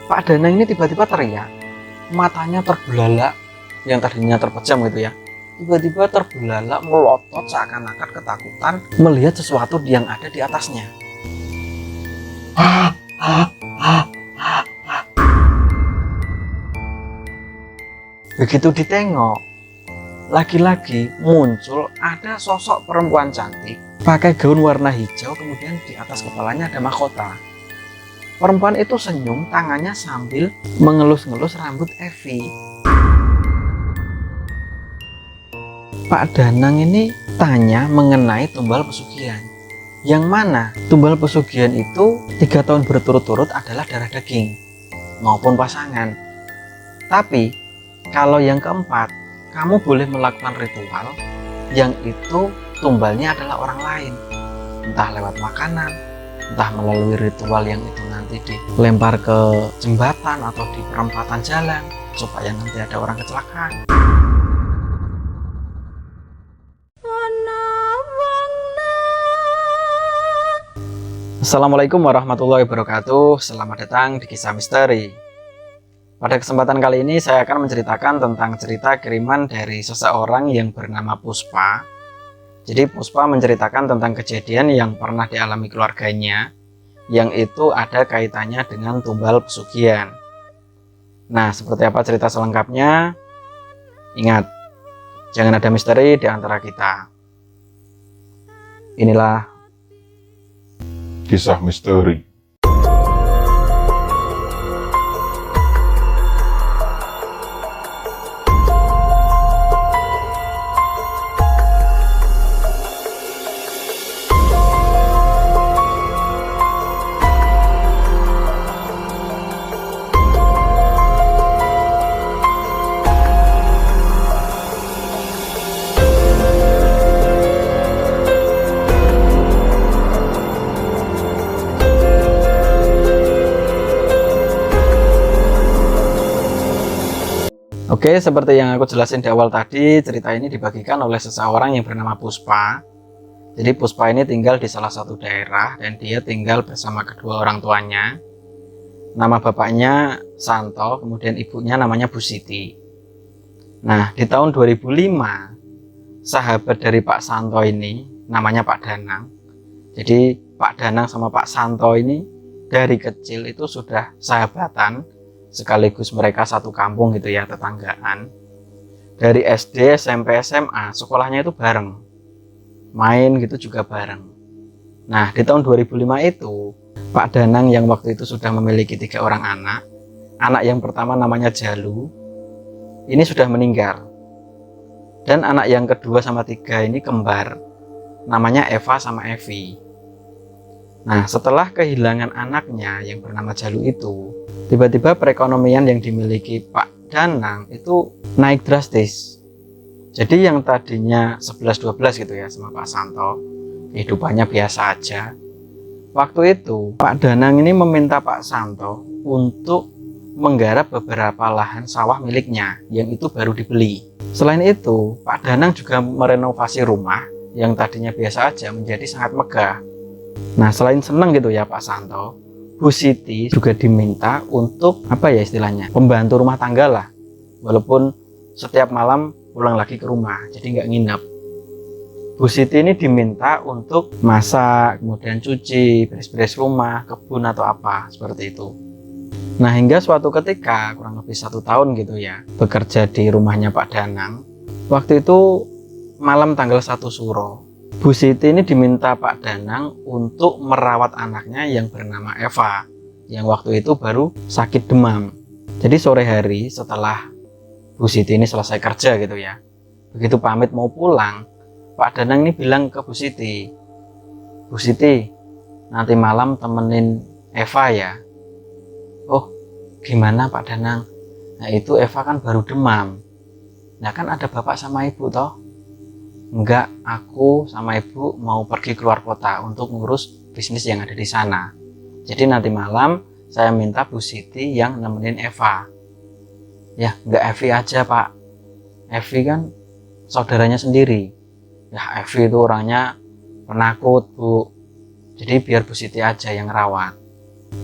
Pak Danang ini tiba-tiba teriak, matanya terbelalak, yang tadinya terpejam gitu ya, tiba-tiba terbelalak melotot seakan-akan ketakutan melihat sesuatu yang ada di atasnya. Begitu ditengok, lagi-lagi muncul ada sosok perempuan cantik pakai gaun warna hijau, kemudian di atas kepalanya ada mahkota. Perempuan itu senyum, tangannya sambil mengelus-ngelus rambut Evi. Pak Danang ini tanya mengenai tumbal pesugihan, yang mana tumbal pesugihan itu 3 tahun berturut-turut adalah darah daging maupun pasangan. Tapi kalau yang keempat, kamu boleh melakukan ritual yang itu tumbalnya adalah orang lain, entah lewat makanan, entah melalui ritual yang itu nanti dilempar ke jembatan atau di perempatan jalan supaya nanti ada orang kecelakaan. Assalamualaikum warahmatullahi wabarakatuh. Selamat datang di Kisah Misteri. Pada kesempatan kali ini saya akan menceritakan tentang cerita kiriman dari seseorang yang bernama Puspa. Jadi Puspa menceritakan tentang kejadian yang pernah dialami keluarganya, yang itu ada kaitannya dengan tumbal pesugihan. Nah, seperti apa cerita selengkapnya? Ingat, jangan ada misteri di antara kita. Inilah Kisah Misteri. Oke, seperti yang aku jelasin di awal tadi, cerita ini dibagikan oleh seseorang yang bernama Puspa. Jadi Puspa ini tinggal di salah satu daerah dan dia tinggal bersama kedua orang tuanya. Nama bapaknya Santo, kemudian ibunya namanya Bu Siti. Nah, di tahun 2005, sahabat dari Pak Santo ini namanya Pak Danang. Jadi Pak Danang sama Pak Santo ini dari kecil itu sudah sahabatan, sekaligus mereka satu kampung gitu ya, tetanggaan. Dari SD, SMP, SMA, sekolahnya itu bareng. Main gitu juga bareng. Nah, di tahun 2005 itu, Pak Danang yang waktu itu sudah memiliki 3 orang anak. Anak yang pertama namanya Jalu, ini sudah meninggal. Dan anak yang kedua sama 3 ini kembar, namanya Eva sama Evi. Nah, setelah kehilangan anaknya yang bernama Jalu itu, tiba-tiba perekonomian yang dimiliki Pak Danang itu naik drastis. Jadi yang tadinya 11-12 gitu ya sama Pak Santo, kehidupannya biasa aja. Waktu itu Pak Danang ini meminta Pak Santo untuk menggarap beberapa lahan sawah miliknya yang itu baru dibeli. Selain itu, Pak Danang juga merenovasi rumah yang tadinya biasa aja menjadi sangat megah. Nah, selain senang gitu ya Pak Santo, Bu Siti juga diminta untuk apa ya istilahnya, pembantu rumah tangga lah. Walaupun setiap malam pulang lagi ke rumah, jadi nggak nginep. Bu Siti ini diminta untuk masak, kemudian cuci, beres-beres rumah, kebun atau apa, seperti itu. Nah, hingga suatu ketika, kurang lebih 1 tahun gitu ya, bekerja di rumahnya Pak Danang. Waktu itu malam tanggal 1 Suro, Bu Siti ini diminta Pak Danang untuk merawat anaknya yang bernama Eva, yang waktu itu baru sakit demam. Jadi sore hari setelah Bu Siti ini selesai kerja gitu ya, begitu pamit mau pulang, Pak Danang ini bilang ke Bu Siti, "Bu Siti, nanti malam temenin Eva ya." "Oh, gimana Pak Danang?" "Nah itu Eva kan baru demam." "Nah kan ada bapak sama ibu toh." "Enggak, aku sama ibu mau pergi keluar kota untuk ngurus bisnis yang ada di sana. Jadi nanti malam saya minta Bu Siti yang nemenin Eva." "Ya, enggak Evi aja Pak. Evi kan saudaranya sendiri." "Ya, Evi itu orangnya penakut Bu. Jadi biar Bu Siti aja yang rawat."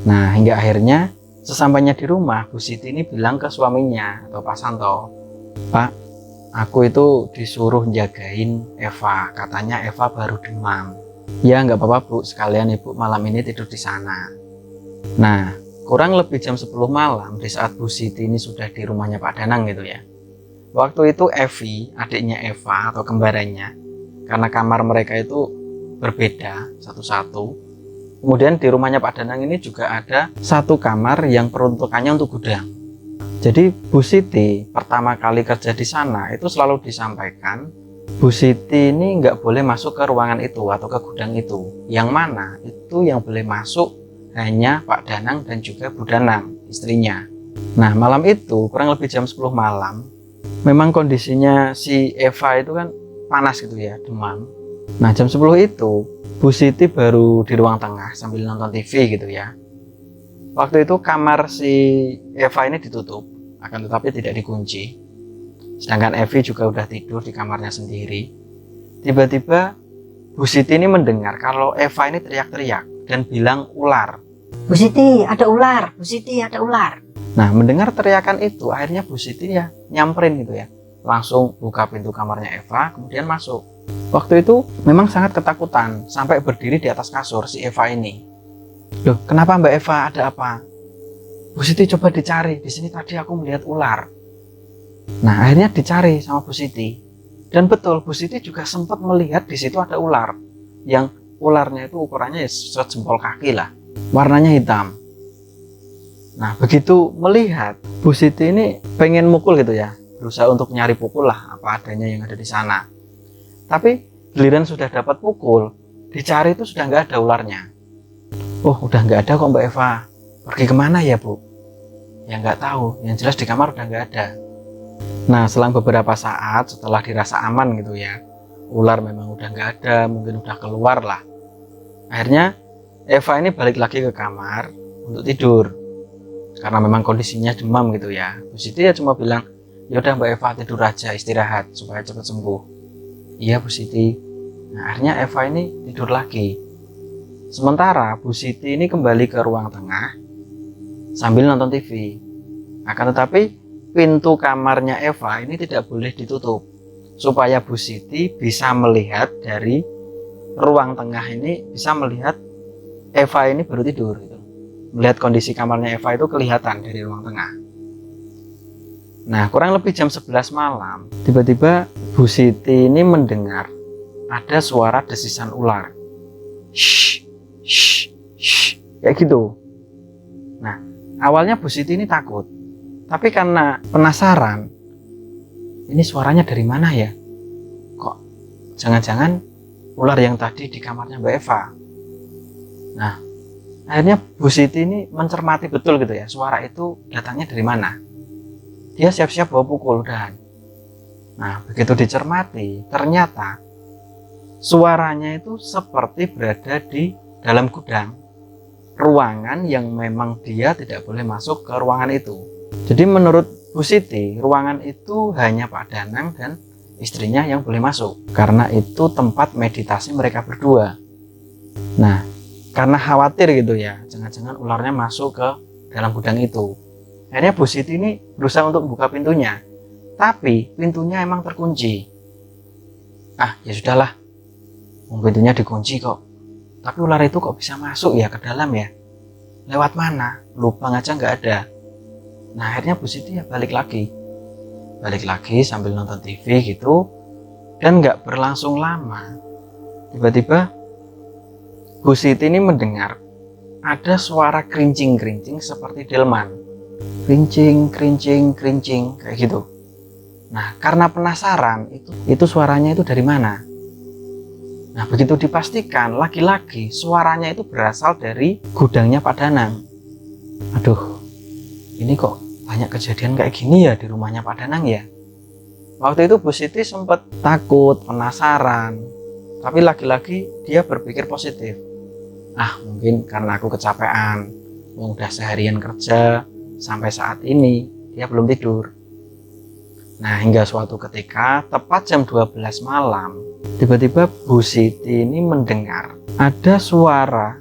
Nah, hingga akhirnya Sesampainya di rumah, Bu Siti ini bilang ke suaminya atau Pak Santo, "Pak, aku itu disuruh jagain Eva, katanya Eva baru demam." "Ya nggak apa-apa Bu, sekalian Ibu malam ini tidur di sana." Nah, kurang lebih jam 10 malam di saat Bu Siti ini sudah di rumahnya Pak Danang gitu ya. Waktu itu Evi, adiknya Eva atau kembarannya, karena kamar mereka itu berbeda satu-satu. Kemudian di rumahnya Pak Danang ini juga ada satu kamar yang peruntukannya untuk gudang. Jadi Bu Siti pertama kali kerja di sana itu selalu disampaikan, Bu Siti ini nggak boleh masuk ke ruangan itu atau ke gudang itu. Yang mana itu yang boleh masuk hanya Pak Danang dan juga Bu Danang, istrinya. Nah, malam itu kurang lebih jam 10 malam, memang kondisinya si Eva itu kan panas gitu ya, demam. Nah, jam 10 itu Bu Siti baru di ruang tengah sambil nonton TV gitu ya. Waktu itu kamar si Eva ini ditutup, akan tetapi tidak dikunci. Sedangkan Evi juga udah tidur di kamarnya sendiri. Tiba-tiba Bu Siti ini mendengar kalau Eva ini teriak-teriak dan bilang ular. "Bu Siti, ada ular! Bu Siti, ada ular!" Nah, mendengar teriakan itu, akhirnya Bu Siti ya nyamperin gitu ya. Langsung buka pintu kamarnya Eva, kemudian masuk. Waktu itu memang sangat ketakutan, sampai berdiri di atas kasur si Eva ini. "Loh, kenapa Mbak Eva? Ada apa?" "Bu Siti, coba dicari, di sini tadi aku melihat ular." Nah, akhirnya dicari sama Bu Siti. Dan betul, Bu Siti juga sempat melihat di situ ada ular. Yang ularnya itu ukurannya ya sejempol kaki lah. Warnanya hitam. Nah, begitu melihat, Bu Siti ini pengen mukul gitu ya. Berusaha untuk nyari pukul lah apa adanya yang ada di sana. Tapi giliran sudah dapat pukul, dicari itu sudah nggak ada ularnya. "Oh, udah nggak ada kok Mbak Eva. Pergi kemana ya Bu?" "Ya nggak tahu, yang jelas di kamar udah nggak ada." Nah, selang beberapa saat setelah dirasa aman gitu ya, ular memang udah nggak ada, mungkin udah keluar lah. Akhirnya Eva ini balik lagi ke kamar untuk tidur karena memang kondisinya demam gitu ya. Bu Siti ya cuma bilang, "Ya udah Mbak Eva, tidur aja, istirahat supaya cepat sembuh." "Iya Bu Siti." Nah, akhirnya Eva ini tidur lagi. Sementara Bu Siti ini kembali ke ruang tengah sambil nonton TV. Akan tetapi pintu kamarnya Eva ini tidak boleh ditutup supaya Bu Siti bisa melihat dari ruang tengah ini, bisa melihat Eva ini baru tidur gitu. Melihat kondisi kamarnya Eva itu kelihatan dari ruang tengah. Nah, kurang lebih jam 11 malam, tiba-tiba Bu Siti ini mendengar ada suara desisan ular. Shh, shh, shh, kayak gitu. Nah, awalnya Bu Siti ini takut. Tapi karena penasaran, ini suaranya dari mana ya? Kok jangan-jangan ular yang tadi di kamarnya Mbak Eva? Nah, akhirnya Bu Siti ini mencermati betul gitu ya, suara itu datangnya dari mana. Dia siap-siap bawa pukul dan. Nah, begitu dicermati, ternyata suaranya itu seperti berada di dalam gudang. Ruangan yang memang dia tidak boleh masuk ke ruangan itu. Jadi menurut Bu Siti, ruangan itu hanya Pak Danang dan istrinya yang boleh masuk. Karena itu tempat meditasi mereka berdua. Nah, karena khawatir gitu ya, jangan-jangan ularnya masuk ke dalam gudang itu. Akhirnya Bu Siti ini berusaha untuk buka pintunya. Tapi pintunya emang terkunci. Ah, ya sudahlah. Pintunya dikunci kok. Tapi ular itu kok bisa masuk ya ke dalam ya? Lewat mana? Lubang aja nggak ada. Nah, akhirnya Bu Siti ya balik lagi sambil nonton TV gitu. Dan nggak berlangsung lama, tiba-tiba Bu Siti ini mendengar ada suara kerincing-kerincing seperti delman. Kerincing, kerincing, kerincing, kayak gitu. Nah, karena penasaran, itu suaranya itu dari mana? Nah, begitu dipastikan, lagi-lagi suaranya itu berasal dari gudangnya Pak Danang. Aduh, ini kok banyak kejadian kayak gini ya di rumahnya Pak Danang ya. Waktu itu Bu Siti sempat takut, penasaran. Tapi lagi-lagi dia berpikir positif. Ah, mungkin karena aku kecapean. Udah seharian kerja, sampai saat ini dia belum tidur. Nah, hingga suatu ketika, tepat jam 12 malam, tiba-tiba Bu Siti ini mendengar ada suara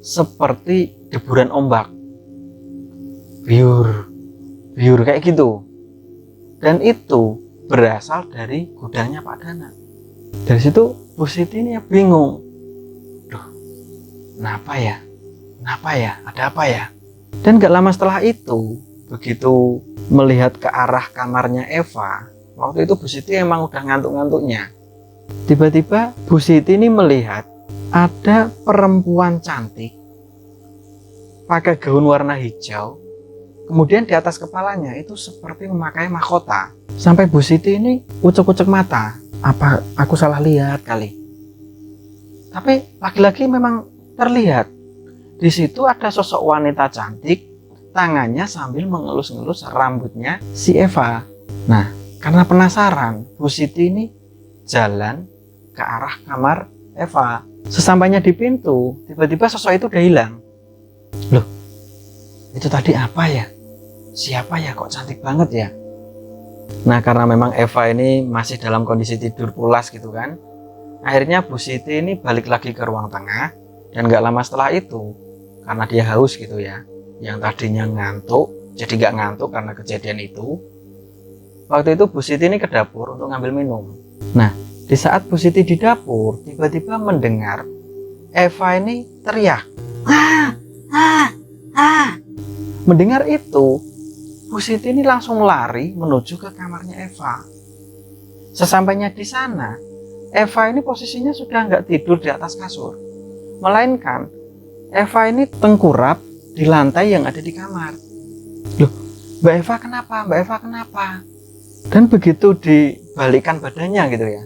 seperti deburan ombak. biur, biur kayak gitu. Dan itu berasal dari gudangnya Pak Danang. Dari situ Bu Siti ini ya bingung. Duh, kenapa ya? Kenapa ya? Ada apa ya? Dan gak lama setelah itu, begitu melihat ke arah kamarnya Eva, waktu itu Bu Siti emang udah ngantuk-ngantuknya. Tiba-tiba Bu Siti ini melihat ada perempuan cantik pakai gaun warna hijau, kemudian di atas kepalanya itu seperti memakai mahkota. Sampai Bu Siti ini ucek-ucek mata, apa aku salah lihat kali? Tapi lagi-lagi memang terlihat di situ ada sosok wanita cantik, tangannya sambil mengelus-ngelus rambutnya si Eva. Nah, karena penasaran, Bu Siti ini jalan ke arah kamar Eva. Sesampainya di pintu, tiba-tiba sosok itu udah hilang. Loh, itu tadi apa ya? Siapa ya, kok cantik banget ya? Nah, karena memang Eva ini masih dalam kondisi tidur pulas gitu kan, akhirnya Bu Siti ini balik lagi ke ruang tengah. Dan gak lama setelah itu, karena dia haus gitu ya, yang tadinya ngantuk jadi gak ngantuk karena kejadian itu. Waktu itu Bu Siti ini ke dapur untuk ngambil minum. Nah, di saat Bu Siti di dapur, tiba-tiba mendengar Eva ini teriak, "Ah, ah, ah." Mendengar itu, Bu Siti ini langsung lari menuju ke kamarnya Eva. Sesampainya di sana, Eva ini posisinya sudah nggak tidur di atas kasur, melainkan Eva ini tengkurap di lantai yang ada di kamar. Loh, Mbak Eva kenapa? Mbak Eva kenapa? Dan begitu dibalikkan badannya gitu ya,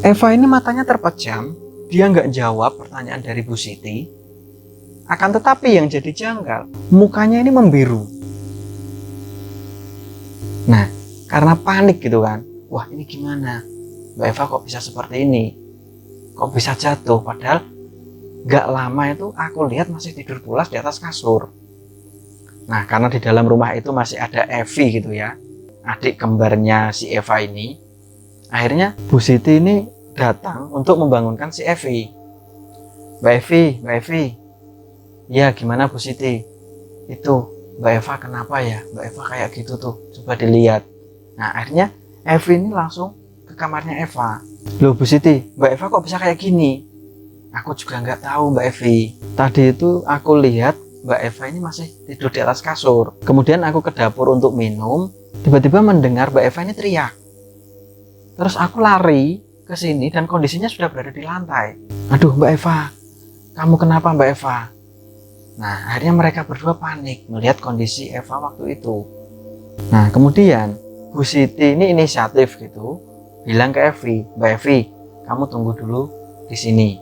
Eva ini matanya terpejam, dia nggak jawab pertanyaan dari Bu Siti. Akan tetapi yang jadi janggal, mukanya ini membiru. Nah, karena panik gitu kan, wah ini gimana? Mbak Eva kok bisa seperti ini? Kok bisa jatuh? Padahal gak lama itu aku lihat masih tidur pulas di atas kasur. Nah, karena di dalam rumah itu masih ada Evi gitu ya, adik kembarnya si Eva ini. Akhirnya Bu Siti ini datang untuk membangunkan si Evi. Mbak Evi. Ya gimana Bu Siti? Itu Mbak Eva kenapa ya? Mbak Eva kayak gitu tuh, coba dilihat. Nah, akhirnya Evi ini langsung ke kamarnya Eva. Loh Bu Siti, Mbak Eva kok bisa kayak gini? Aku juga nggak tahu Mbak Evi. Tadi itu aku lihat Mbak Eva ini masih tidur di atas kasur. Kemudian aku ke dapur untuk minum. Tiba-tiba mendengar Mbak Eva ini teriak. Terus aku lari ke sini dan kondisinya sudah berada di lantai. Aduh Mbak Eva, kamu kenapa Mbak Eva? Nah, akhirnya mereka berdua panik melihat kondisi Eva waktu itu. Nah, kemudian Bu Siti ini inisiatif gitu, bilang ke Evi, Mbak Evi, kamu tunggu dulu di sini.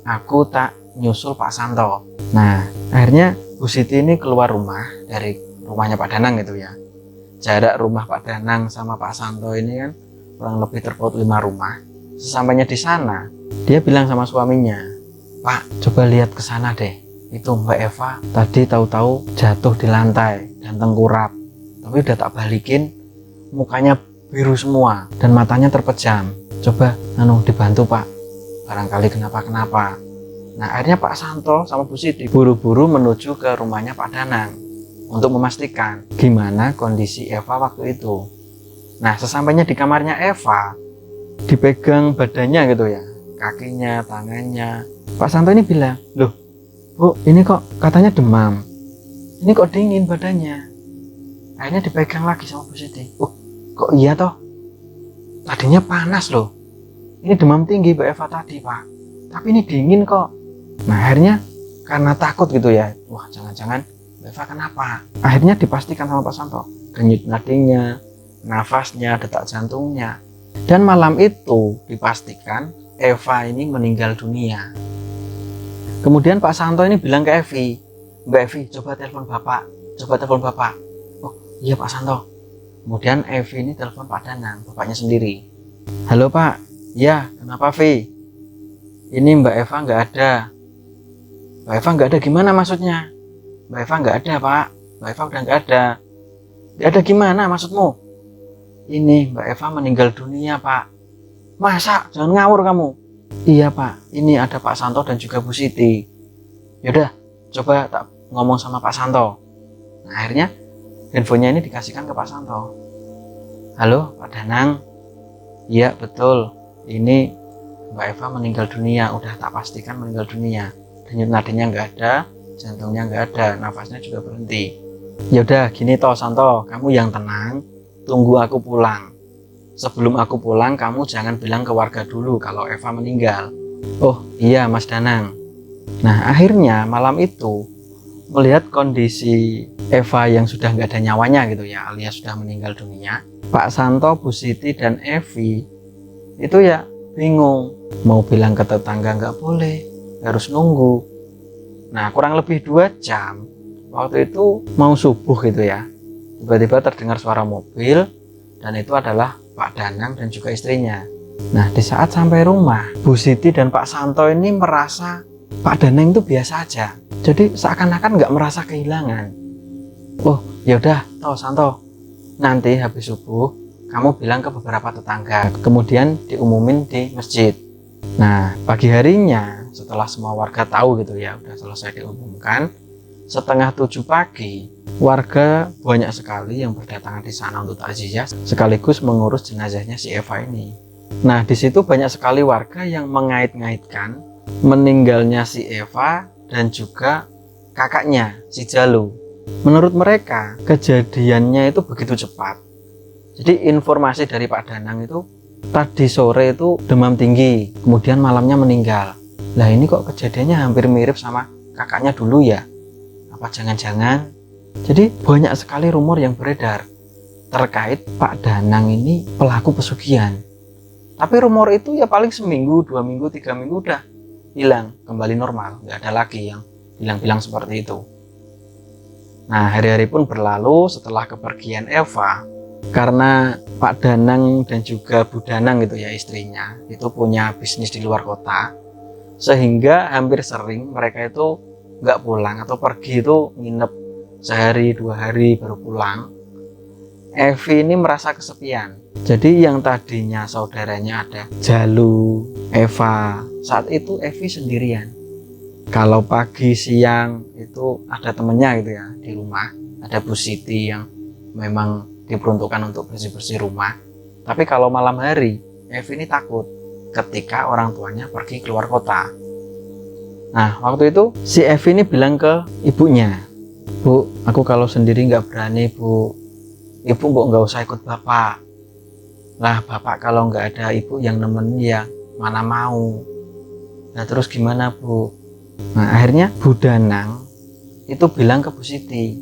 Aku tak nyusul Pak Santo. Nah, akhirnya Bu Siti ini keluar rumah dari rumahnya Pak Danang gitu ya. Jarak rumah Pak Danang sama Pak Santo ini kan kurang lebih terpaut 5 rumah. Sesampainya di sana, dia bilang sama suaminya, Pak, coba lihat ke sana deh. Itu Mbak Eva tadi tahu-tahu jatuh di lantai dan tengkurap. Tapi udah tak balikin, mukanya biru semua dan matanya terpejam. Coba dibantu Pak, barangkali kenapa-kenapa. Nah, akhirnya Pak Santo sama Bu Siti buru-buru menuju ke rumahnya Pak Danang untuk memastikan gimana kondisi Eva waktu itu. Nah, sesampainya di kamarnya Eva, dipegang badannya gitu ya, kakinya, tangannya. Pak Santo ini bilang, loh Bu, ini kok katanya demam, ini kok dingin badannya. Akhirnya dipegang lagi sama Bu Siti. Oh, kok iya toh? Tadinya panas loh. Ini demam tinggi Mbak Eva tadi Pak, tapi ini dingin kok. Nah, akhirnya karena takut gitu ya, wah jangan-jangan Mbak Eva kenapa? Akhirnya dipastikan sama Pak Santo, denyut nadinya, nafasnya, detak jantungnya. Dan malam itu dipastikan Eva ini meninggal dunia. Kemudian Pak Santo ini bilang ke Evi, Mbak Evi, coba telepon Bapak. Oh iya Pak Santo. Kemudian Evi ini telepon Pak Danang, bapaknya sendiri. Halo Pak, ya kenapa Vi? Ini Mbak Eva nggak ada. Mbak Eva nggak ada gimana maksudnya? Mbak Eva nggak ada Pak, Mbak Eva udah nggak ada. Nggak ada gimana maksudmu? Ini Mbak Eva meninggal dunia Pak. Masa? Jangan ngawur kamu. Iya Pak, ini ada Pak Santo dan juga Bu Siti. Yaudah, coba tak ngomong sama Pak Santo. Nah, Nah, akhirnya handphonenya ini dikasihkan ke Pak Santo. Halo Pak Danang, iya betul, ini Mbak Eva meninggal dunia, udah tak pastikan meninggal dunia. Denyut nadinya nggak ada, jantungnya nggak ada, nafasnya juga berhenti. Ya udah gini toh Santo, kamu yang tenang, tunggu aku pulang. Sebelum aku pulang, kamu jangan bilang ke warga dulu kalau Eva meninggal. Oh iya Mas Danang. Nah akhirnya malam itu, melihat kondisi Eva yang sudah nggak ada nyawanya gitu ya, alias sudah meninggal dunia, Pak Santo, Bu Siti, dan Evi itu ya bingung, mau bilang ke tetangga nggak boleh, harus nunggu. Nah kurang lebih 2 jam, waktu itu mau subuh gitu ya, tiba-tiba terdengar suara mobil, dan itu adalah Pak Danang dan juga istrinya. Nah di saat sampai rumah, Bu Siti dan Pak Santo ini merasa Pak Danang itu biasa aja, jadi seakan-akan nggak merasa kehilangan. Oh ya udah toh Santo, nanti habis subuh kamu bilang ke beberapa tetangga, kemudian diumumin di masjid. Nah pagi harinya setelah semua warga tahu gitu ya, udah selesai diumumkan, setengah 7 pagi warga banyak sekali yang berdatangan di sana untuk takziah sekaligus mengurus jenazahnya si Eva ini. Nah di situ banyak sekali warga yang mengait-ngaitkan meninggalnya si Eva dan juga kakaknya si Jalu. Menurut mereka kejadiannya itu begitu cepat. Jadi informasi dari Pak Danang itu tadi sore itu demam tinggi, kemudian malamnya meninggal. Lah ini kok kejadiannya hampir mirip sama kakaknya dulu ya? Apa jangan-jangan? Jadi banyak sekali rumor yang beredar terkait Pak Danang ini pelaku pesugihan. Tapi rumor itu ya paling seminggu, 2 minggu, 3 minggu udah hilang, kembali normal. Nggak ada lagi yang bilang-bilang seperti itu. Nah hari-hari pun berlalu setelah kepergian Eva. Karena Pak Danang dan juga Bu Danang gitu ya istrinya itu punya bisnis di luar kota, sehingga hampir sering mereka itu nggak pulang atau pergi itu nginep sehari 2 hari baru pulang. Evi ini merasa kesepian, jadi yang tadinya saudaranya ada Jalu, Eva, saat itu Evi sendirian. Kalau pagi siang itu ada temennya gitu ya di rumah, ada Bu Siti yang memang diperuntukkan untuk bersih-bersih rumah. Tapi kalau malam hari, Evi ini takut ketika orang tuanya pergi keluar kota. Nah waktu itu si Evi ini bilang ke ibunya, Bu, aku kalau sendiri nggak berani Bu, ibu kok nggak usah ikut bapak. Lah bapak kalau nggak ada ibu yang nemenin ya mana mau. Nah terus gimana Bu? Nah akhirnya Bu Danang itu bilang ke Bu Siti,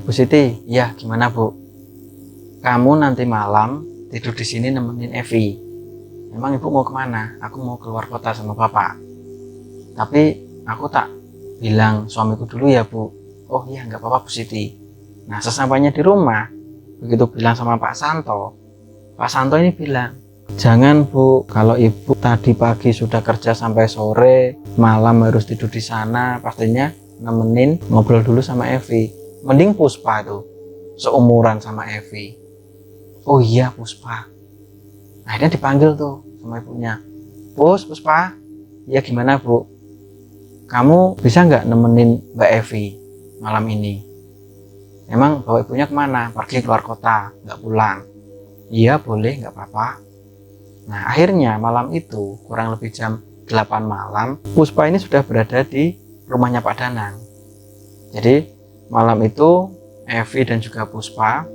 Bu Siti, ya gimana Bu? Kamu nanti malam tidur di sini nemenin Evi. Emang ibu mau kemana? Aku mau keluar kota sama bapak. Tapi aku tak bilang suamiku dulu ya Bu. Oh iya nggak apa-apa Bu Siti. Nah sesampainya di rumah, begitu bilang sama Pak Santo ini bilang, jangan Bu, kalau ibu tadi pagi sudah kerja sampai sore, malam harus tidur di sana, pastinya nemenin ngobrol dulu sama Evi. Mending Puspa tuh, seumuran sama Evi. Oh iya Puspa. Akhirnya dipanggil tuh sama ibunya. Puspa, ya gimana Bu? Kamu bisa nggak nemenin Mbak Evi malam ini? Emang bawa ibunya kemana? Pergi keluar kota, nggak pulang. Iya boleh, nggak apa-apa. Nah akhirnya malam itu kurang lebih jam 8 malam, Puspa ini sudah berada di rumahnya Pak Danang. Jadi malam itu Evi dan juga Puspa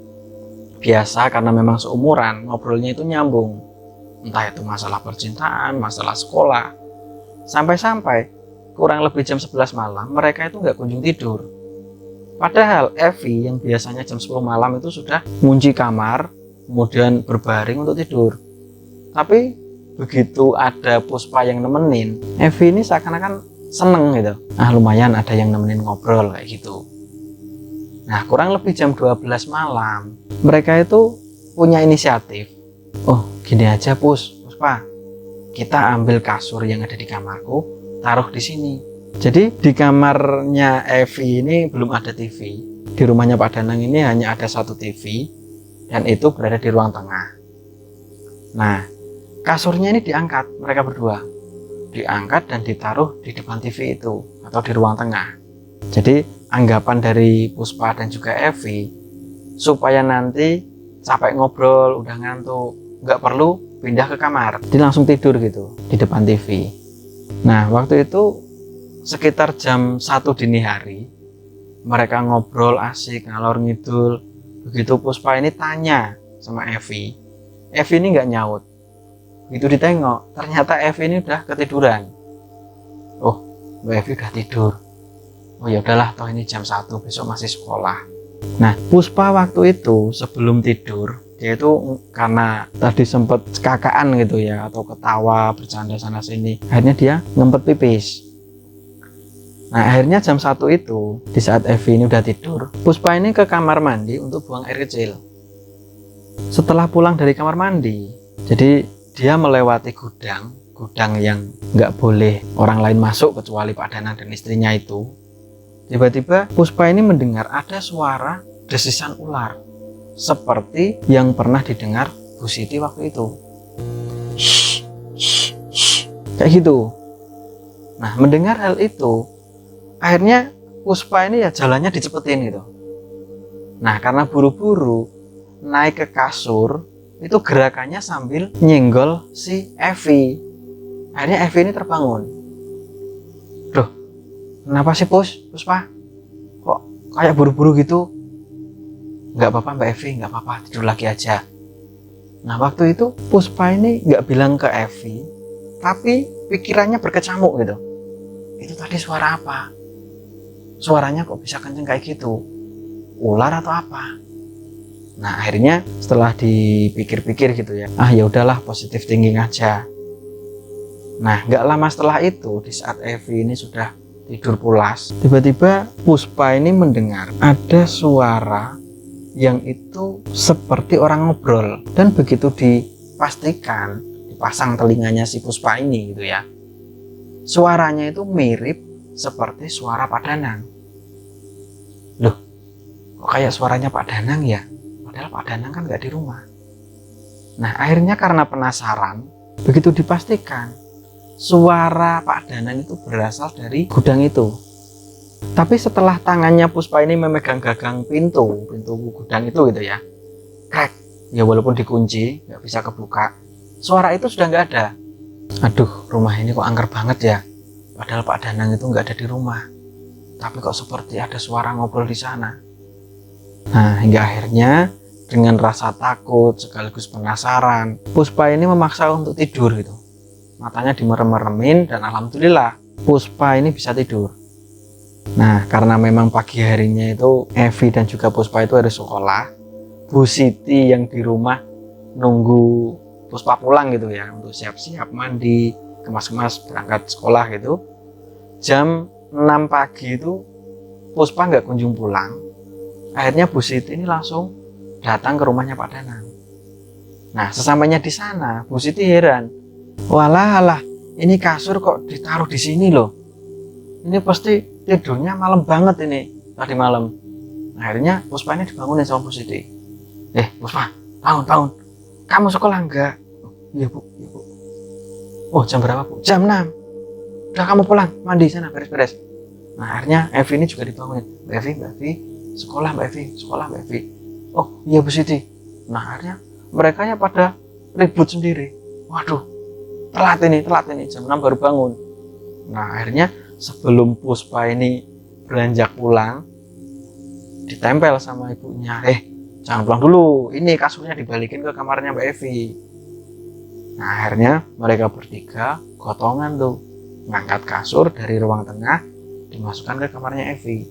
biasa karena memang seumuran, ngobrolnya itu nyambung, entah itu masalah percintaan, masalah sekolah, sampai-sampai kurang lebih jam 11 malam mereka itu nggak kunjung tidur. Padahal Evi yang biasanya jam 10 malam itu sudah kunci kamar, kemudian berbaring untuk tidur. Tapi begitu ada Puspa yang nemenin, Evi ini seakan-akan seneng gitu. Ah lumayan ada yang nemenin ngobrol kayak gitu. Nah kurang lebih jam 12 malam mereka itu punya inisiatif. Oh gini aja Puspa, kita ambil kasur yang ada di kamarku, taruh di sini. Jadi di kamarnya Evi ini belum ada TV. Di rumahnya Pak Danang ini hanya ada 1 TV dan itu berada di ruang tengah. Nah kasurnya ini diangkat, mereka berdua diangkat dan ditaruh di depan TV itu atau di ruang tengah. Jadi anggapan dari Puspa dan juga Evi, supaya nanti capek ngobrol, udah ngantuk, nggak perlu pindah ke kamar, dia langsung tidur gitu di depan TV. Nah, waktu itu sekitar jam 1 dini hari, mereka ngobrol asik, ngalor ngidul. Begitu Puspa ini tanya sama Evi, Evi ini nggak nyaut. Begitu ditengok, ternyata Evi ini udah ketiduran. Oh, Mbak Evi udah tidur. Oh ya udahlah, toh ini jam 1, besok masih sekolah. Nah, Puspa waktu itu sebelum tidur, dia itu karena tadi sempat kakaan gitu ya, atau ketawa, bercanda sana sini, akhirnya dia ngempet pipis. Nah, akhirnya jam 1 itu, di saat Evi ini udah tidur, Puspa ini ke kamar mandi untuk buang air kecil. Setelah pulang dari kamar mandi, jadi dia melewati gudang yang nggak boleh orang lain masuk kecuali Pak Danang dan istrinya itu. Tiba-tiba Puspa ini mendengar ada suara desisan ular, seperti yang pernah didengar Bu Siti waktu itu. Shh, shh, shh. Kayak gitu. Nah, mendengar hal itu, akhirnya Puspa ini ya jalannya dicepetin gitu. Nah, karena buru-buru naik ke kasur, itu gerakannya sambil nyenggol si Evi. Akhirnya Evi ini terbangun. Duh, kenapa sih Puspa? Kok kayak buru-buru gitu? Nggak apa-apa Mbak Evi, nggak apa-apa, tidur lagi aja. Nah, waktu itu Puspa ini nggak bilang ke Evi, tapi pikirannya berkecamuk gitu. Itu tadi suara apa? Suaranya kok bisa kenceng kayak gitu? Ular atau apa? Nah, akhirnya setelah dipikir-pikir gitu ya, ya udahlah, positive thinking aja. Nah, nggak lama setelah itu, di saat Evi ini sudah tidur pulas, tiba-tiba Puspa ini mendengar ada suara yang itu seperti orang ngobrol. Dan begitu dipastikan, dipasang telinganya si Puspa ini gitu ya, suaranya itu mirip seperti suara Pak Danang. Loh, kok kayak suaranya Pak Danang ya? Padahal Pak Danang kan nggak di rumah. Nah, akhirnya karena penasaran, begitu dipastikan suara Pak Danang itu berasal dari gudang itu. Tapi setelah tangannya Puspa ini memegang gagang pintu gudang itu gitu ya, krek, ya walaupun dikunci nggak bisa kebuka, suara itu sudah nggak ada. Aduh, rumah ini kok angker banget ya, padahal Pak Danang itu nggak ada di rumah, tapi kok seperti ada suara ngobrol di sana. Nah, hingga akhirnya dengan rasa takut sekaligus penasaran, Puspa ini memaksa untuk tidur gitu. Matanya dimerem-meremin dan alhamdulillah Puspa ini bisa tidur. Nah, karena memang pagi harinya itu Evi dan juga Puspa itu harus sekolah, Bu Siti yang di rumah nunggu Puspa pulang gitu ya, untuk siap-siap mandi, kemas-kemas berangkat sekolah gitu. Jam 6 pagi itu Puspa nggak kunjung pulang. Akhirnya Bu Siti ini langsung datang ke rumahnya Pak Danang. Nah, sesampainya di sana, Bu Siti heran. Walah, ini kasur kok ditaruh di sini loh. Ini pasti tidurnya malam banget ini, tadi malam. Akhirnya Puspa ini dibangunin sama Bu Siti. Puspa, bangun. Kamu sekolah enggak? Iya Bu. Oh, jam berapa Bu? Jam 6. Udah, kamu pulang, mandi sana, beres-beres. Nah, akhirnya Evi ini juga dibangunin. Mbak Evi, sekolah Mbak Evi. Oh iya Bu Siti. Nah, akhirnya mereka ya pada ribut sendiri. Waduh, telat ini, jam 6 baru bangun. Nah, akhirnya sebelum Puspa ini beranjak pulang, ditempel sama ibunya, jangan pulang dulu, ini kasurnya dibalikin ke kamarnya Mbak Evi. Nah, akhirnya mereka bertiga gotongan tuh, ngangkat kasur dari ruang tengah, dimasukkan ke kamarnya Evi.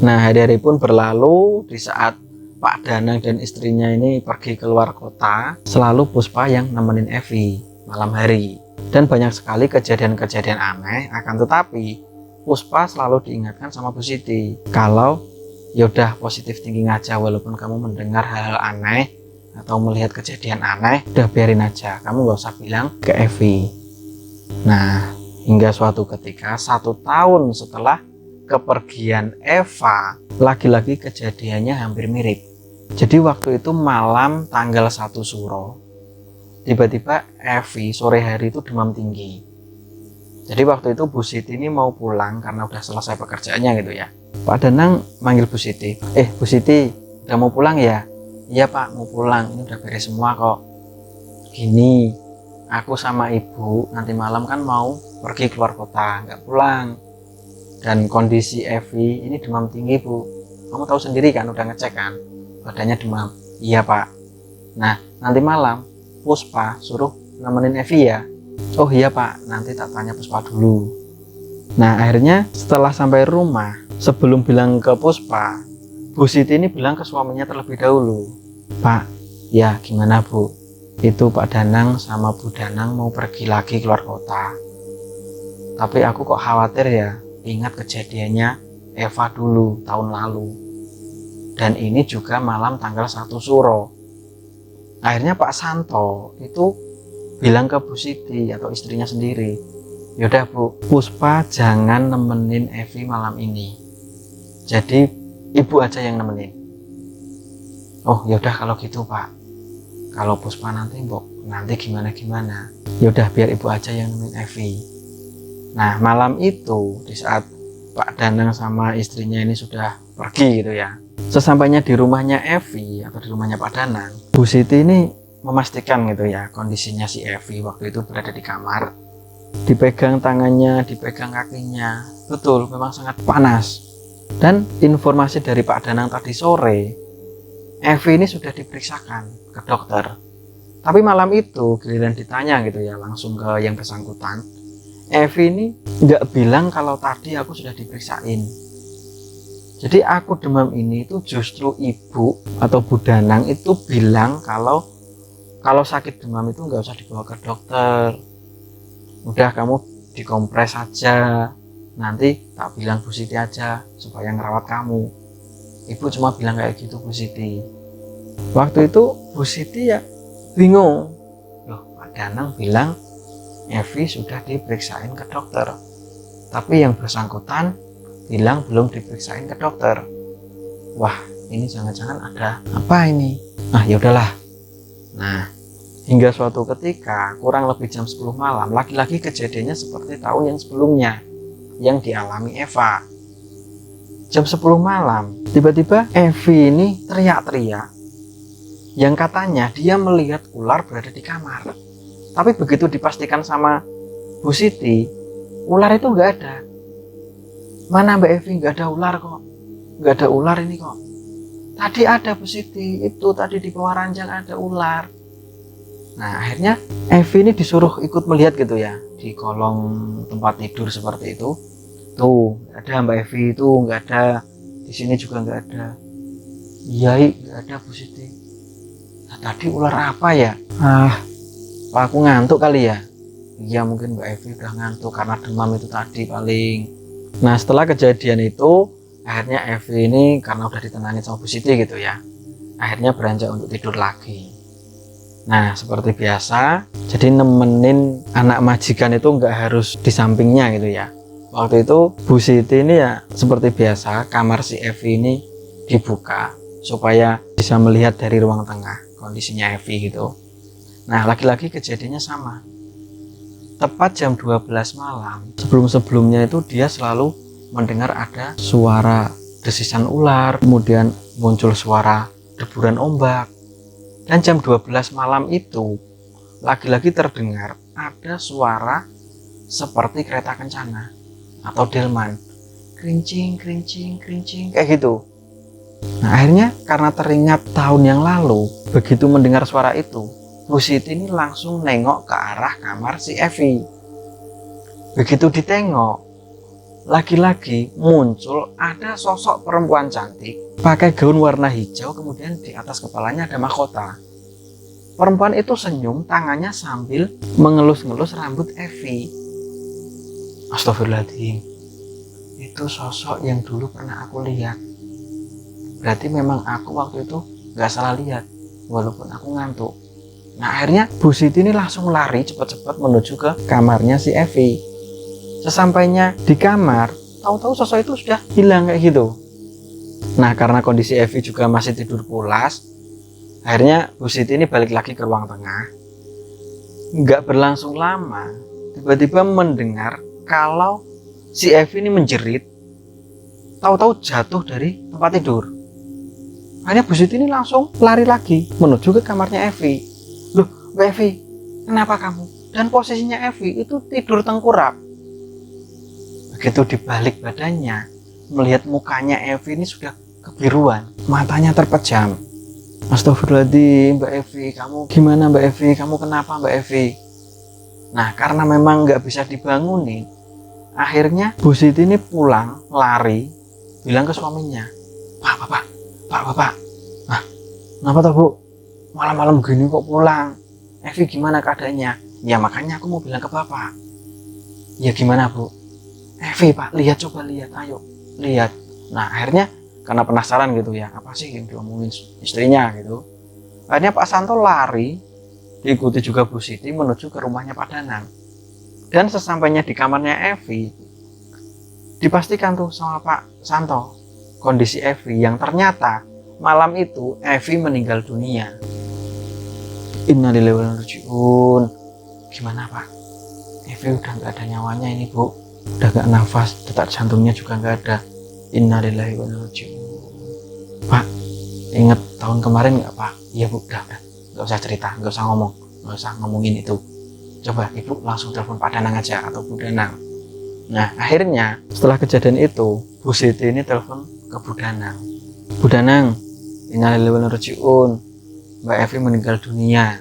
Nah, hari-hari pun berlalu. Di saat Pak Danang dan istrinya ini pergi keluar kota, selalu Puspa yang nemenin Evi malam hari. Dan banyak sekali kejadian-kejadian aneh, akan tetapi Puspa selalu diingatkan sama Bu Siti kalau yaudah, positive thinking aja, walaupun kamu mendengar hal-hal aneh atau melihat kejadian aneh, udah biarin aja, kamu gak usah bilang ke Evi. Nah, hingga suatu ketika 1 tahun setelah kepergian Eva, lagi-lagi kejadiannya hampir mirip. Jadi waktu itu malam tanggal 1 Suro, tiba-tiba Evi sore hari itu demam tinggi. Jadi waktu itu Bu Siti ini mau pulang karena udah selesai pekerjaannya gitu ya. Pak Danang manggil Bu Siti, Bu Siti, udah mau pulang ya? Iya Pak, mau pulang, ini udah beres semua kok. Gini, aku sama ibu nanti malam kan mau pergi keluar kota, nggak pulang. Dan kondisi Evi ini demam tinggi Bu. Kamu tahu sendiri kan, udah ngecek kan, badannya demam. Iya Pak. Nah, nanti malam Puspa suruh nemenin Evi ya. Oh iya Pak, nanti tak tanya Puspa dulu. Nah akhirnya setelah sampai rumah, sebelum bilang ke Puspa, Bu Siti ini bilang ke suaminya terlebih dahulu. Pak, ya gimana Bu? Itu Pak Danang sama Bu Danang mau pergi lagi keluar kota. Tapi aku kok khawatir ya, ingat kejadiannya Eva dulu tahun lalu. Dan ini juga malam tanggal 1 Suro. Akhirnya Pak Santo itu bilang ke Bu Siti atau istrinya sendiri, yaudah Bu, Puspa jangan nemenin Evi malam ini, jadi ibu aja yang nemenin. Oh yaudah kalau gitu Pak, kalau Puspa nanti gimana, yaudah biar ibu aja yang nemenin Evi. Nah malam itu di saat Pak Danang sama istrinya ini sudah pergi gitu ya, sesampainya di rumahnya Evi atau di rumahnya Pak Danang, Bu Siti ini memastikan gitu ya kondisinya si Evi waktu itu berada di kamar, dipegang tangannya, dipegang kakinya, betul memang sangat panas. Dan informasi dari Pak Danang tadi sore, Evi ini sudah diperiksakan ke dokter, tapi malam itu giliran ditanya gitu ya langsung ke yang bersangkutan, Evi ini nggak bilang kalau tadi aku sudah diperiksain. Jadi aku demam ini itu justru ibu atau Bu Danang itu bilang kalau sakit demam itu nggak usah dibawa ke dokter, udah kamu dikompres aja, nanti tak bilang Bu Siti aja supaya ngerawat kamu. Ibu cuma bilang kayak gitu Bu Siti. Waktu itu Bu Siti ya bingung, loh Pak Danang bilang Evi sudah diperiksain ke dokter, tapi yang bersangkutan bilang belum diperiksain ke dokter. Wah ini jangan-jangan ada apa ini? Ah yaudahlah. Nah hingga suatu ketika kurang lebih jam 10 malam, lagi-lagi kejadiannya seperti tahun yang sebelumnya yang dialami Eva. Jam 10 malam tiba-tiba Evi ini teriak-teriak yang katanya dia melihat ular berada di kamar. Tapi begitu dipastikan sama Bu Siti, ular itu nggak ada. Mana Mbak Evi, nggak ada ular kok, nggak ada ular ini kok. Tadi ada Bu Siti, itu tadi di bawah ranjang ada ular. Nah akhirnya Evi ini disuruh ikut melihat gitu ya di kolong tempat tidur seperti itu. Tuh ada Mbak Evi, itu nggak ada, di sini juga nggak ada. Iya nggak ada Bu Siti. Nah, tadi ular apa ya? Apa aku ngantuk kali ya? Iya mungkin Mbak Evi udah ngantuk karena demam itu tadi paling. Nah setelah kejadian itu akhirnya Evi ini karena udah ditenangin sama Bu Siti gitu ya, akhirnya beranjak untuk tidur lagi. Nah seperti biasa, jadi nemenin anak majikan itu nggak harus di sampingnya gitu ya. Waktu itu Bu Siti ini ya seperti biasa, kamar si Evi ini dibuka supaya bisa melihat dari ruang tengah kondisinya Evi gitu. Nah lagi-lagi kejadiannya sama, tepat jam 12 malam, sebelum-sebelumnya itu dia selalu mendengar ada suara desisan ular, kemudian muncul suara deburan ombak. Dan jam 12 malam itu lagi-lagi terdengar ada suara seperti kereta kencana atau delman, kerincing kayak gitu. Nah akhirnya karena teringat tahun yang lalu, begitu mendengar suara itu, Bu Siti ini langsung nengok ke arah kamar si Evi. Begitu ditengok, lagi-lagi muncul ada sosok perempuan cantik pakai gaun warna hijau, kemudian di atas kepalanya ada mahkota. Perempuan itu senyum, tangannya sambil mengelus-ngelus rambut Evi. Astagfirullahaladzim, itu sosok yang dulu pernah aku lihat. Berarti memang aku waktu itu gak salah lihat, walaupun aku ngantuk. Nah akhirnya Bu Siti ini langsung lari cepat-cepat menuju ke kamarnya si Evi. Sesampainya di kamar, tahu-tahu sosok itu sudah hilang kayak gitu. Nah karena kondisi Evi juga masih tidur pulas, akhirnya Bu Siti ini balik lagi ke ruang tengah. Nggak berlangsung lama, tiba-tiba mendengar kalau si Evi ini menjerit, tahu-tahu jatuh dari tempat tidur. Akhirnya Bu Siti ini langsung lari lagi menuju ke kamarnya Evi. Loh, Mbak Evi, kenapa kamu? Dan posisinya Evi itu tidur tengkurap. Begitu dibalik badannya, melihat mukanya Evi ini sudah kebiruan, matanya terpejam. Astagfirullahaladzim, Mbak Evi, kamu gimana Mbak Evi? Kamu kenapa Mbak Evi? Nah, karena memang nggak bisa dibangunin, akhirnya Bu Siti ini pulang, lari, bilang ke suaminya, Pak, nah, kenapa tuh Bu? Malam-malam gini kok pulang? Evi gimana keadaannya? Ya makanya aku mau bilang ke Bapak. Ya gimana Bu? Evi Pak, coba lihat, ayo, lihat. Nah, akhirnya karena penasaran gitu ya, apa sih yang diomongin istrinya gitu. Akhirnya Pak Santo lari, diikuti juga Bu Siti menuju ke rumahnya Pak Danang. Dan sesampainya di kamarnya Evi, dipastikan tuh sama Pak Santo kondisi Evi yang ternyata malam itu Evi meninggal dunia. Innalillahi wa inna ilaihi raji'un. Gimana Pak? Evi udah nggak ada nyawanya ini Bu, udah nggak nafas, detak jantungnya juga nggak ada. Innalillahi wa inna ilaihi raji'un. Pak, inget tahun kemarin nggak Pak? Iya Bu, udah. Nggak usah cerita, nggak usah ngomong, nggak usah ngomongin itu. Coba Ibu langsung telepon Pak Danang aja atau Bu Danang. Nah, akhirnya setelah kejadian itu, Bu Siti ini telepon ke Bu Danang. Bu Danang, innalillahi wa inna ilaihi raji'un. Mbak Evi meninggal dunia.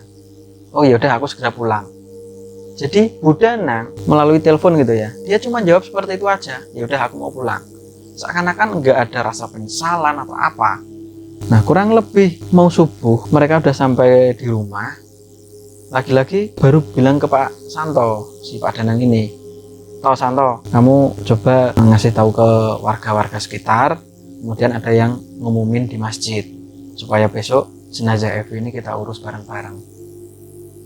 Oh ya udah, aku segera pulang. Jadi Bu Danang melalui telepon gitu ya, dia cuma jawab seperti itu aja. Ya udah, aku mau pulang. Seakan-akan nggak ada rasa penyesalan atau apa. Nah, kurang lebih mau subuh, mereka udah sampai di rumah. Lagi-lagi baru bilang ke Pak Santo, si Pak Danang ini, Toh Santo, kamu coba ngasih tahu ke warga-warga sekitar, kemudian ada yang ngumumin di masjid, supaya besok jenazah Evi ini kita urus bareng-bareng.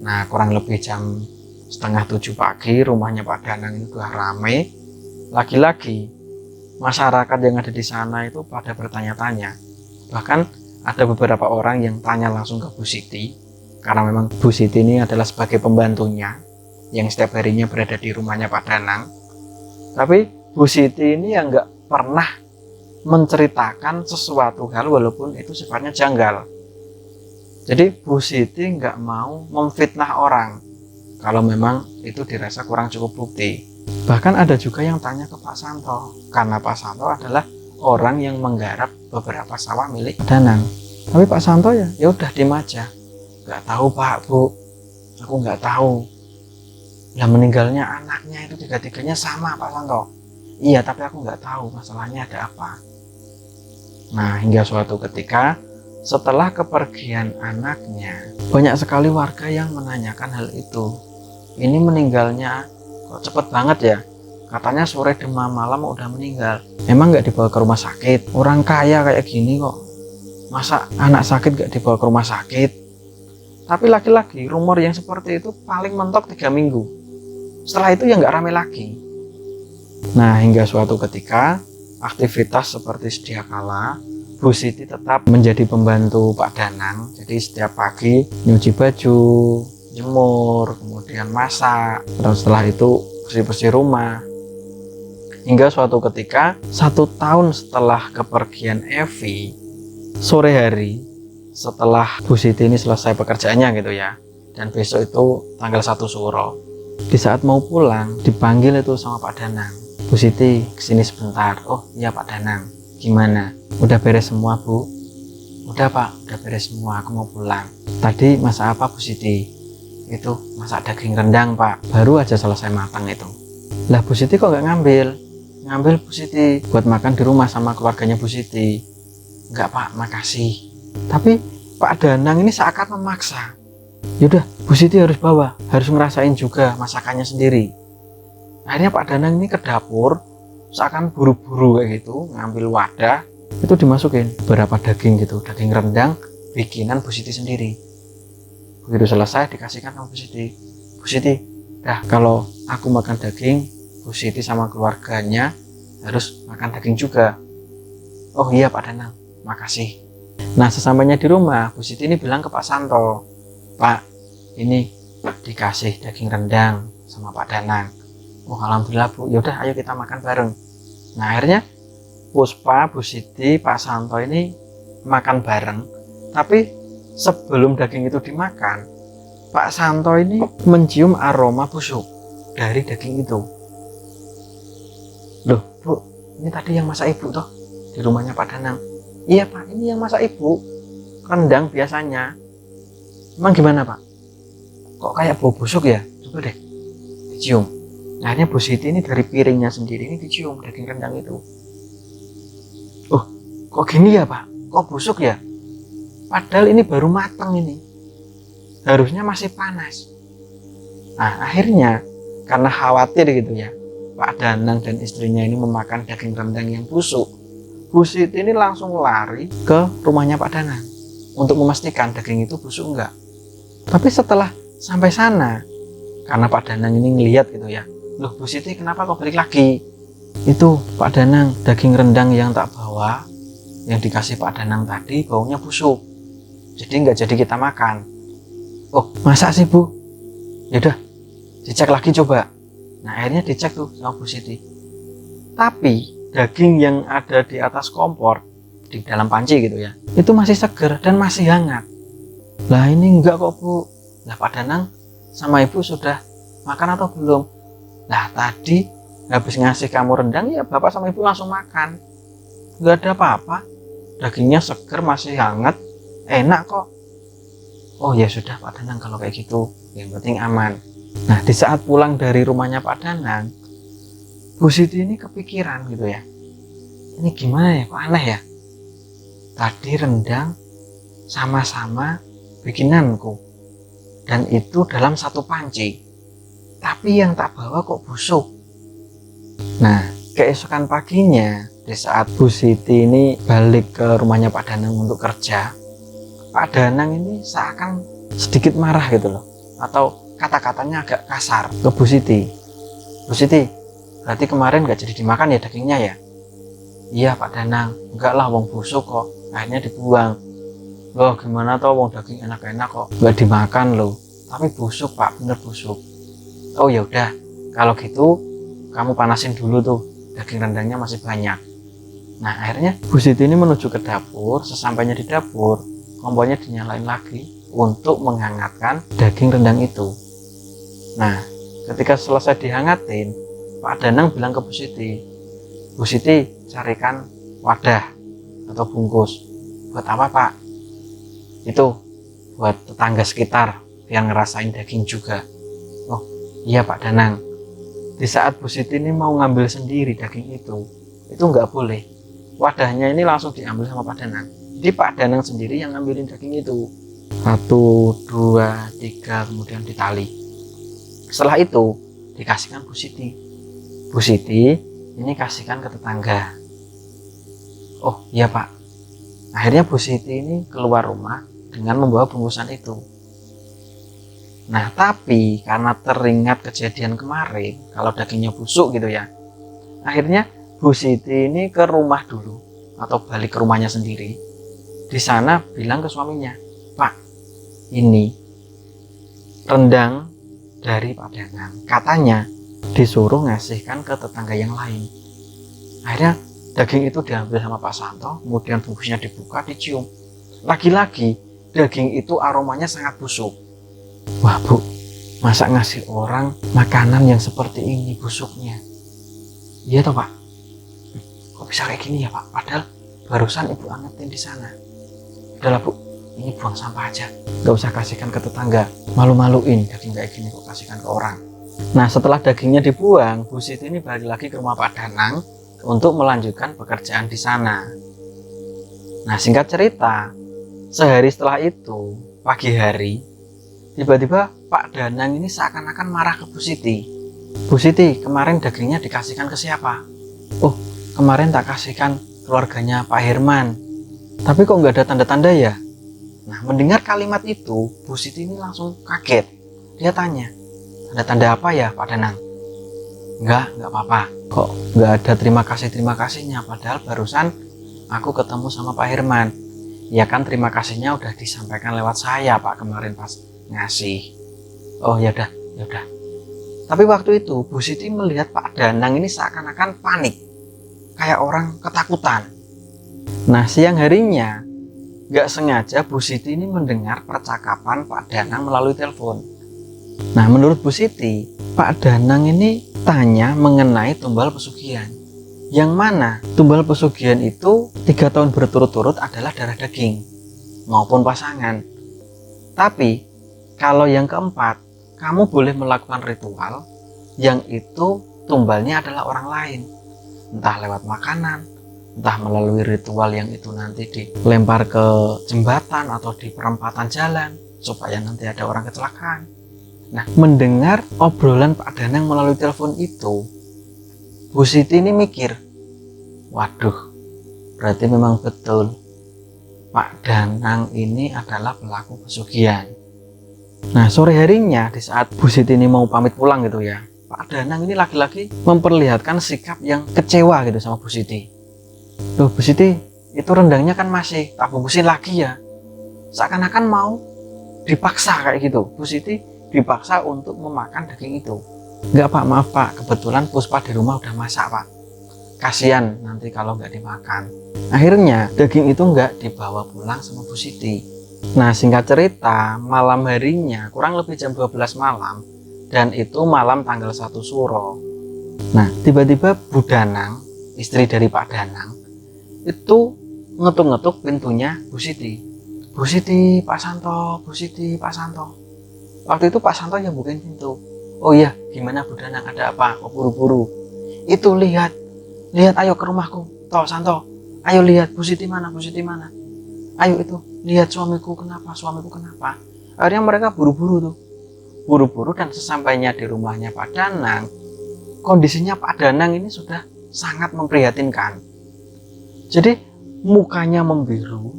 Nah, kurang lebih jam 6:30 pagi, rumahnya Pak Danang itu udah rame. Lagi-lagi masyarakat yang ada di sana itu pada bertanya-tanya. Bahkan ada beberapa orang yang tanya langsung ke Bu Siti, karena memang Bu Siti ini adalah sebagai pembantunya yang setiap harinya berada di rumahnya Pak Danang. Tapi Bu Siti ini yang nggak pernah menceritakan sesuatu hal walaupun itu sifatnya janggal. Jadi Bu Siti nggak mau memfitnah orang kalau memang itu dirasa kurang cukup bukti. Bahkan ada juga yang tanya ke Pak Santo, karena Pak Santo adalah orang yang menggarap beberapa sawah milik Danang. Tapi Pak Santo ya udah diem aja. Nggak tahu Pak, Bu, aku nggak tahu. Lah meninggalnya anaknya itu tiga-tiganya sama Pak Santo. Iya, tapi aku nggak tahu masalahnya ada apa. Nah, hingga suatu ketika setelah kepergian anaknya, banyak sekali warga yang menanyakan hal itu. Ini meninggalnya kok cepet banget ya? Katanya sore demam malam udah meninggal. Emang nggak dibawa ke rumah sakit? Orang kaya kayak gini kok, masa anak sakit nggak dibawa ke rumah sakit? Tapi laki-laki rumor yang seperti itu paling mentok 3 minggu. Setelah itu ya nggak rame lagi. Nah, hingga suatu ketika aktivitas seperti sedia kala, Bu Siti tetap menjadi pembantu Pak Danang. Jadi setiap pagi nyuci baju, jemur, kemudian masak, terus setelah itu bersih-bersih rumah. Hingga suatu ketika 1 tahun setelah kepergian Evi, sore hari setelah Bu Siti ini selesai pekerjaannya gitu ya, dan besok itu tanggal 1 Suro, di saat mau pulang dipanggil itu sama Pak Danang, Bu Siti kesini sebentar. Oh iya Pak Danang, gimana? Udah beres semua Bu? Udah Pak, udah beres semua, aku mau pulang. Tadi masak apa Bu Siti? Itu masak daging rendang Pak, baru aja selesai matang itu. Lah Bu Siti kok nggak ngambil Bu Siti buat makan di rumah sama keluarganya Bu Siti? Enggak Pak, makasih. Tapi Pak Danang ini seakan memaksa. Yaudah, Bu Siti harus bawa, harus ngerasain juga masakannya sendiri. Akhirnya Pak Danang ini ke dapur, seakan buru-buru kayak gitu, ngambil wadah, itu dimasukin beberapa daging gitu, daging rendang bikinan Bu Siti sendiri. Begitu selesai dikasihkan sama Bu Siti. Bu Siti, dah kalau aku makan daging, Bu Siti sama keluarganya harus makan daging juga. Oh iya Pak Danang, makasih. Nah, sesampainya di rumah, Bu Siti ini bilang ke Pak Santo, Pak, ini dikasih daging rendang sama Pak Danang. Oh alhamdulillah Bu, yaudah ayo kita makan bareng. Nah akhirnya Puspa, Bu Siti, Pak Santo ini makan bareng. Tapi sebelum daging itu dimakan, Pak Santo ini mencium aroma busuk dari daging itu. Loh Bu, ini tadi yang masak Ibu toh di rumahnya Pak Danang? Iya Pak, ini yang masak Ibu, rendang biasanya. Emang gimana Pak? Kok kayak bau busuk ya? Coba deh dicium. Nah, akhirnya Bu Siti ini dari piringnya sendiri ini dicium daging rendang itu. Oh, kok gini ya Pak? Kok busuk ya? Padahal ini baru matang ini. Harusnya masih panas. Nah, akhirnya karena khawatir gitu ya, Pak Danang dan istrinya ini memakan daging rendang yang busuk. Bu Siti ini langsung lari ke rumahnya Pak Danang untuk memastikan daging itu busuk enggak. Tapi setelah sampai sana, karena Pak Danang ini ngelihat gitu ya, loh Bu Siti kenapa kok balik lagi? Itu Pak Danang, daging rendang yang tak bawa, yang dikasih Pak Danang tadi baunya busuk, jadi nggak jadi kita makan. Oh masa sih Bu? Yaudah dicek lagi coba. Nah akhirnya dicek tuh sama Bu Siti. Tapi daging yang ada di atas kompor, di dalam panci gitu ya, itu masih segar dan masih hangat. Lah ini enggak kok Bu. Lah Pak Danang sama Ibu sudah makan atau belum? Lah tadi habis ngasih kamu rendang ya Bapak sama Ibu langsung makan. Enggak ada apa-apa. Dagingnya segar, masih hangat, enak kok. Oh ya sudah Pak Danang kalau kayak gitu, yang penting aman. Nah di saat pulang dari rumahnya Pak Danang, Bu Siti ini kepikiran gitu ya. Ini gimana ya, kok aneh ya? Tadi rendang sama-sama bikinanku, dan itu dalam satu panci. Tapi yang tak bawa kok busuk. Nah, keesokan paginya, di saat Bu Siti ini balik ke rumahnya Pak Danang untuk kerja, Pak Danang ini seakan sedikit marah gitu loh, atau kata-katanya agak kasar ke Bu Siti. Bu Siti, berarti kemarin gak jadi dimakan ya dagingnya ya? Iya Pak Danang, enggak lah wong busuk kok, akhirnya dibuang. Loh gimana toh wong daging enak-enak kok nggak dimakan loh, tapi busuk Pak, bener busuk. Oh ya udah, kalau gitu kamu panasin dulu tuh, daging rendangnya masih banyak. Nah akhirnya Bu Siti ini menuju ke dapur. Sesampainya di dapur, kompornya dinyalain lagi untuk menghangatkan daging rendang itu. Nah ketika selesai dihangatin, Pak Danang bilang ke Bu Siti carikan wadah atau bungkus. Buat apa Pak? Itu buat tetangga sekitar biar ngerasain daging juga. Oh iya Pak Danang. Di saat Bu Siti ini mau ngambil sendiri daging itu nggak boleh. Wadahnya ini langsung diambil sama Pak Danang. Jadi Pak Danang sendiri yang ngambilin daging itu. 1, 2, 3 kemudian ditali. Setelah itu dikasihkan Bu Siti. Bu Siti ini kasihkan ke tetangga. Oh iya Pak. Akhirnya Bu Siti ini keluar rumah dengan membawa bungkusan itu. Nah tapi karena teringat kejadian kemarin kalau dagingnya busuk gitu ya, akhirnya Bu Siti ini ke rumah dulu atau balik ke rumahnya sendiri. Di sana bilang ke suaminya, Pak ini rendang dari Pak Danang, katanya disuruh ngasihkan ke tetangga yang lain. Akhirnya daging itu diambil sama Pak Santo, kemudian bungkusnya dibuka, dicium. Lagi-lagi daging itu aromanya sangat busuk. Wah Bu, masa ngasih orang makanan yang seperti ini busuknya? Iya toh Pak? Kok bisa kayak gini ya Pak? Padahal barusan Ibu angetin di sana. Udahlah Bu, ini buang sampah aja. Gak usah kasihkan ke tetangga. Malu-maluin daging kayak gini kok kasihkan ke orang. Nah setelah dagingnya dibuang, Bu Siti ini balik lagi ke rumah Pak Danang untuk melanjutkan pekerjaan di sana. Nah singkat cerita, sehari setelah itu, pagi hari, tiba-tiba Pak Danang ini seakan-akan marah ke Bu Siti. Bu Siti, kemarin dagingnya dikasihkan ke siapa? Oh, kemarin tak kasihkan keluarganya Pak Herman. Tapi kok nggak ada tanda-tanda ya? Nah, mendengar kalimat itu, Bu Siti ini langsung kaget. Dia tanya, tanda-tanda apa ya Pak Danang? Nggak apa-apa. Kok nggak ada terima kasihnya? Padahal barusan aku ketemu sama Pak Herman. Ya kan terima kasihnya udah disampaikan lewat saya Pak kemarin pas ngasih. Oh ya udah. Tapi waktu itu Bu Siti melihat Pak Danang ini seakan-akan panik, kayak orang ketakutan. Nah, siang harinya nggak sengaja Bu Siti ini mendengar percakapan Pak Danang melalui telepon. Nah, menurut Bu Siti, Pak Danang ini tanya mengenai tumbal pesugihan, yang mana tumbal pesugihan itu 3 tahun berturut-turut adalah darah daging maupun pasangan. Tapi kalau yang keempat, kamu boleh melakukan ritual yang itu tumbalnya adalah orang lain, entah lewat makanan, entah melalui ritual yang itu nanti dilempar ke jembatan atau di perempatan jalan supaya nanti ada orang kecelakaan. Nah, mendengar obrolan Pak Danang melalui telepon itu, Bu Siti ini mikir, waduh, berarti memang betul Pak Danang ini adalah pelaku pesugihan. Nah, sore harinya di saat Bu Siti ini mau pamit pulang gitu ya, Pak Danang ini lagi-lagi memperlihatkan sikap yang kecewa gitu sama Bu Siti. Loh, Bu Siti, itu rendangnya kan masih tak bungkusin lagi ya. Seakan-akan mau dipaksa kayak gitu. Bu Siti dipaksa untuk memakan daging itu. Enggak Pak, maaf Pak, kebetulan Puspa di rumah udah masak Pak. Kasian nanti kalau nggak dimakan. Akhirnya daging itu nggak dibawa pulang sama Bu Siti. Nah, singkat cerita, malam harinya kurang lebih jam 12 malam, dan itu malam tanggal 1 Suro. Nah, tiba-tiba Bu Danang, istri dari Pak Danang, itu ngetuk-ngetuk pintunya Bu Siti. Bu Siti, Pak Santo, Bu Siti, Pak Santo. Waktu itu Pak Santo yang bukain pintu. Oh iya, gimana Bu Danang, ada apa? Kok buru-buru? Itu lihat, ayo ke rumahku. Toh Santo, ayo lihat Bu Siti mana, Bu Siti mana? Ayo itu, lihat suamiku kenapa, suamiku kenapa? Akhirnya mereka buru-buru tuh. Buru-buru, dan sesampainya di rumahnya Pak Danang, kondisinya Pak Danang ini sudah sangat memprihatinkan. Jadi mukanya membiru,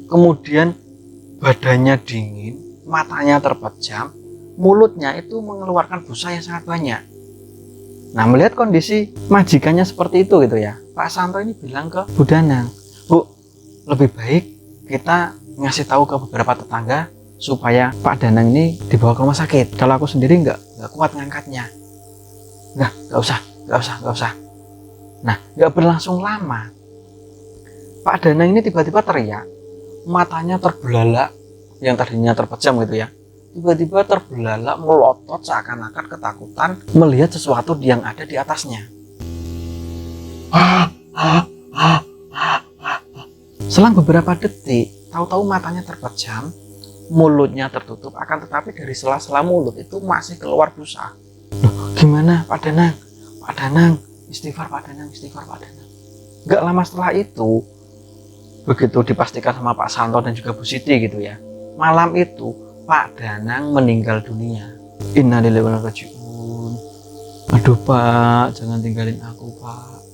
kemudian badannya dingin, matanya terpejam, mulutnya itu mengeluarkan busa yang sangat banyak. Nah, melihat kondisi majikannya seperti itu gitu ya, Pak Santo ini bilang ke Bu Danang, Bu, lebih baik kita ngasih tahu ke beberapa tetangga supaya Pak Danang ini dibawa ke rumah sakit. Kalau aku sendiri nggak kuat ngangkatnya. Nggak usah. Nah, nggak berlangsung lama, Pak Danang ini tiba-tiba teriak, matanya terbelalak, yang tadinya terpejam gitu ya, tiba-tiba terbelalak, melotot seakan-akan ketakutan melihat sesuatu yang ada di atasnya. Selang beberapa detik, tahu-tahu matanya terpejam, mulutnya tertutup, akan tetapi dari sela-sela mulut itu masih keluar busa. Loh, gimana Pak Danang? Pak Danang, istighfar Pak Danang, istighfar Pak Danang. Gak lama setelah itu, begitu dipastikan sama Pak Santo dan juga Bu Siti gitu ya, malam itu Pak Danang meninggal dunia. Innalillahi wa inna ilaihi raji'un. Aduh Pak, jangan tinggalin aku Pak.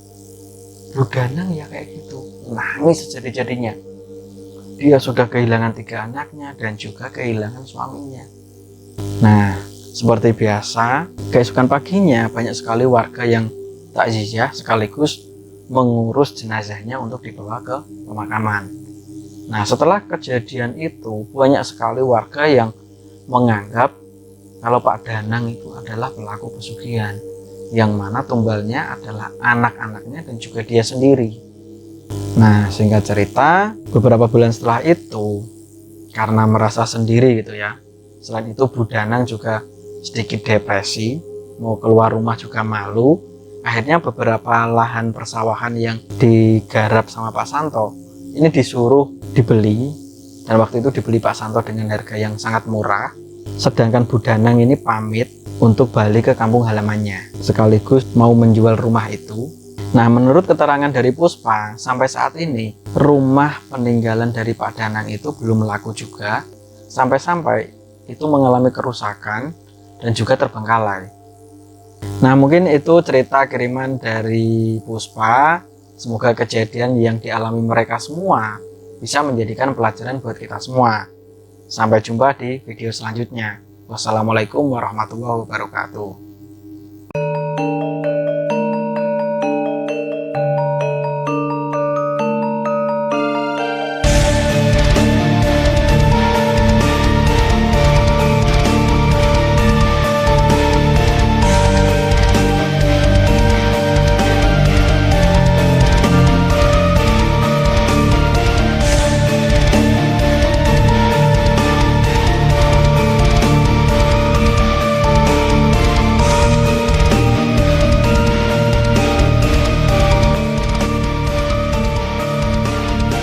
Bu Danang ya kayak gitu, nangis sejadi-jadinya. Dia sudah kehilangan 3 anaknya dan juga kehilangan suaminya. Nah, seperti biasa, keesokan paginya banyak sekali warga yang takziah sekaligus mengurus jenazahnya untuk dibawa ke pemakaman. Nah, setelah kejadian itu banyak sekali warga yang menganggap kalau Pak Danang itu adalah pelaku pesugihan, yang mana tumbalnya adalah anak-anaknya dan juga dia sendiri. Nah, singkat cerita, beberapa bulan setelah itu, karena merasa sendiri gitu ya, selain itu Bu Danang juga sedikit depresi, mau keluar rumah juga malu. Akhirnya beberapa lahan persawahan yang digarap sama Pak Santo ini disuruh dibeli, dan waktu itu dibeli Pak Santo dengan harga yang sangat murah, sedangkan Bu Danang ini pamit untuk balik ke kampung halamannya sekaligus mau menjual rumah itu. Nah, menurut keterangan dari Puspa, sampai saat ini rumah peninggalan dari Pak Danang itu belum laku juga, sampai-sampai itu mengalami kerusakan dan juga terbengkalai. Nah, mungkin itu cerita kiriman dari Puspa. Semoga kejadian yang dialami mereka semua bisa menjadikan pelajaran buat kita semua. Sampai jumpa di video selanjutnya. Wassalamualaikum warahmatullahi wabarakatuh.